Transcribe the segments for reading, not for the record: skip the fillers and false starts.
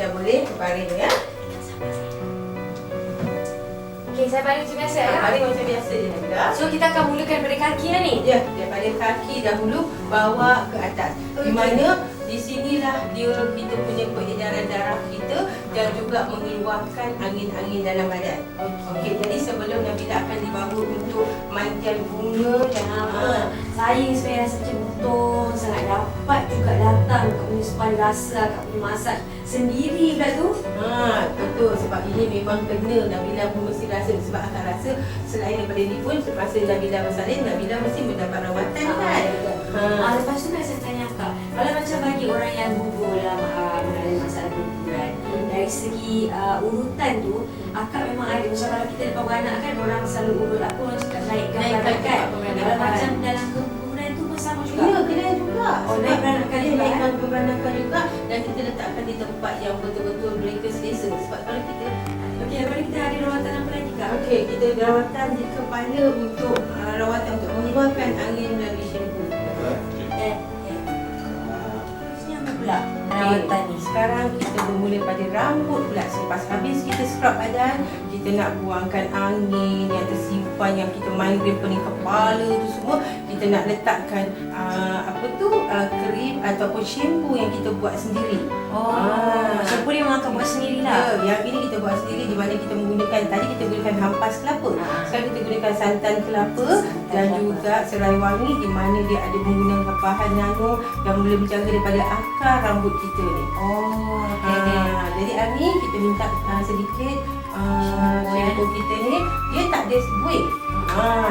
dah boleh baring ya. Okey, saya baring macam biasa ya. Baring macam biasa je Nabila. So kita akan mulakan dari kaki lah ni. Ya, daripada kaki dahulu bawa ke atas. Di mana di sinilah kita punya peredaran darah kita dan juga mengeluarkan angin-angin dalam badan. Okey, jadi sebelum Nabila akan dibawa untuk mandian bunga dan Saya ni sebenarnya rasa macam betul sangat dapat juga datang kat punya spa rasa, kat punya masaj sendiri pula tu. Betul, sebab ini memang kena Nabila pun mesti rasa. Sebab akan rasa selain daripada ni pun masa Nabila bersalin, Nabila mesti mendapat rawatan kan. Lepas tu nak saya tanya Kak, kalau macam bagi orang yang gugur dalam mengalami masalah guguran, dari segi urutan tu, Akak memang ada. Macam kalau kita lepas beranak kan, orang selalu urut apa, orang cakap naikkan peranakan. Kalau macam dalam guguran tu pun sama juga? Ya, kena juga. Naik peranakan juga. Naikkan peranakan juga dan kita letakkan di tempat yang betul-betul mereka selesa. Sebab kalau kita Daripada kita ada rawatan apa lagi Kak? Okey, kita ada rawatan di kepala untuk rawatan untuk mengeluarkan angin melalui shampoo. Terusnya apa pula rawatan ni? Sekarang kita bermula pada rambut pula. Selepas habis kita scrub badan, kita nak buangkan angin yang tersimpan, yang kita migraine pening kepala tu semua, kita nak letakkan krim ataupun shampoo yang kita buat sendiri. Shampoo ni memang Kak buat sendirilah. Ya, yang ini kita buat sendiri di mana kita menggunakan, tadi kita gunakan hampas kelapa. Sekarang kita gunakan santan kelapa dan juga serai wangi di mana dia ada menggunakan bahan nano yang boleh menjaga daripada akar rambut kita ni. Jadi Ami kita minta sedikit shampoo kita ni, dia tak ada wave.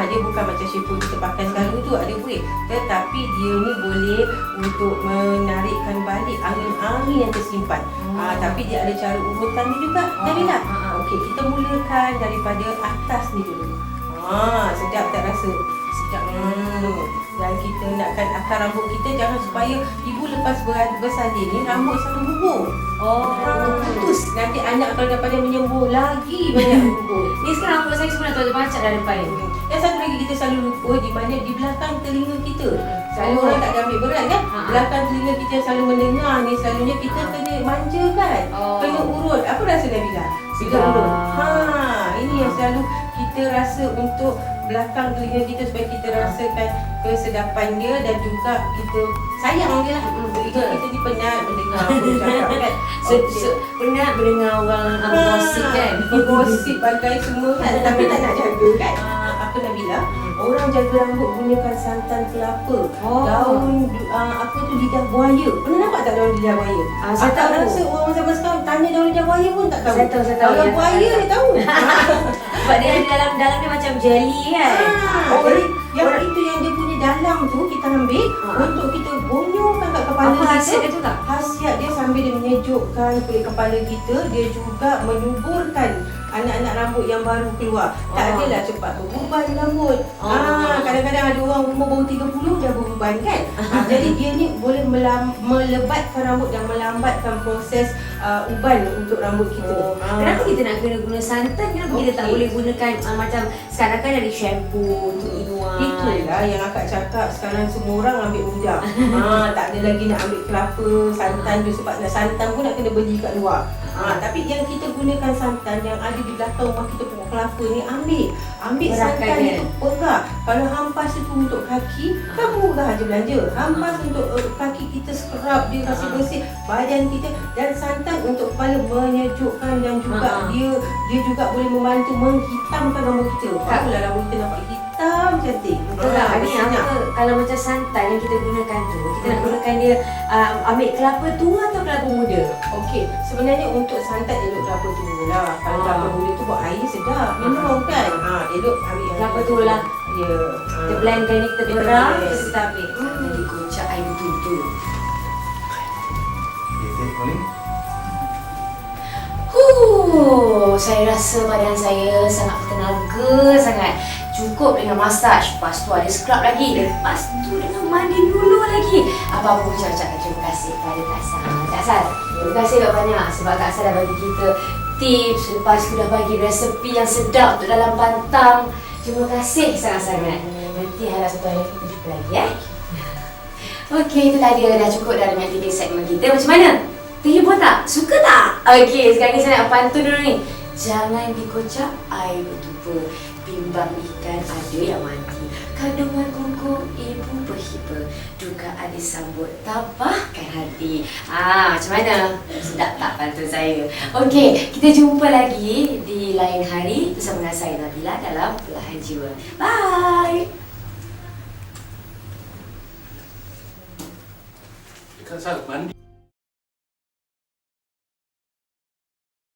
Dia bukan macam shampoo kita pakai selalu tu ada wave, tetapi dia ni boleh untuk menarikkan balik angin-angin yang tersimpan. Tapi dia ada cara urutan ni juga. Nabila. Okey, kita mulakan daripada atas ni dulu. Sedap tak rasa? Sedap. Dan kita nakkan akar rambut kita jangan supaya ibu lepas bersalin ni rambut selalu gugur. Putus. Nanti anak kalau daripada menyembuh lagi banyak gugur. Ni sekarang rambut saya semua dah terpacak dah depan ni. Dan satu lagi kita selalu lupa di mana di belakang telinga kita. Selalu orang tak ada ambil berat kan? Belakang telinga kita yang selalu mendengar ni, selalunya kita kena manja kan? Kena urut. Apa rasa Nabila? Bila urut. Ini yang selalu kita rasa untuk belakang telinga kita supaya kita rasakan kesedapan dia dan juga kita sayang dia lah. Kita ni penat mendengar apa cakap kan. Penat mendengar orang gosip kan. Gosip bagai semua kan. Tapi tak nak jaga kan. Apa Nabila? Orang jaga rambut gunakan santan kelapa, daun lidah buaya. Pernah nampak tak daun lidah buaya? Saya tahu. Rasa orang zaman sekarang tanya daun lidah buaya pun tak tahu. Saya tahu. Daun buaya dia tahu. Sebab dia ada dalam dia macam jelly kan. Yang itu yang dia punya dalam tu kita ambil untuk kita bonyolkan kat kepala kita. Apa khasiat dia tu tak? Khasiat dia sambil dia menyejukkan kulit kepala kita, dia juga menyuburkan anak-anak rambut yang baru keluar. Tak adalah cepat beruban rambut. Kadang-kadang ada orang umur baru 30 dah beruban kan. Jadi dia ni boleh melebatkan rambut dan melambatkan proses uban untuk rambut kita. Kenapa kita nak guna santan? Kenapa kita tak boleh gunakan macam sekarang kan ada shampoo untuk inuan? Itulah yang akak cakap, sekarang semua orang ambil mudah. Tak ada lagi nak ambil kelapa, santan tu sebab nak santan pun nak kena beli kat luar. Tapi yang kita gunakan santan yang ada di belakang rumah kita pokok kelapa ni, ambil santan itu pegang. Kalau hampas itu untuk kaki, kan murah je belanja. Hampas untuk kaki kita, scrub dia, kasih bersih badan kita. Dan santan untuk kepala menyejukkan dan juga dia juga boleh membantu menghitamkan rambut kita. Barulah rambut kita nampak hitam cantik. Betul tak? Ni apa, kalau macam santan yang kita gunakan tu, kita nak gunakan dia ambil kelapa tua atau kelapa muda? Okey, sebenarnya untuk santan elok kelapa tua lah. Kalau kelapa muda tu buat air sedap, minum kan. Elok ambil yang kelapa tua lah. Ya. Kita blendkan ni, kita beram, terus kita ambil. Jadi kocak air betul-betul. Saya rasa badan saya sangat bertenaga sangat. Cukup dengan massage, lepas tu ada scrub lagi, lepas tu dengan mandi dulu lagi. Apa-apa pun saya ucapkan terima kasih kepada Kak Sal. Kak Sal, terima kasih banyak sebab Kak Sal dah bagi kita tips, lepas tu dah bagi resepi yang sedap untuk dalam pantang. Terima kasih sangat-sangat. Nanti harap satu hari kita jumpa lagi Okey, itu tadi dah cukup dah dengan 3 segmen kita. Macam mana? Terhibur tak? Suka tak? Okey, sekarang ni saya nak pantun dulu ni. Jangan dikocak air bertuba, bimbang ikan ada yang mati. Kandungan gugur ibu berhiba, dugaan disambut tabahkan hati. Macam mana? Sedap tak pantun saya? Okey, kita jumpa lagi di lain hari bersama dengan saya Nabila dalam Perlahan Jiwa. Bye! Kan saya mandi.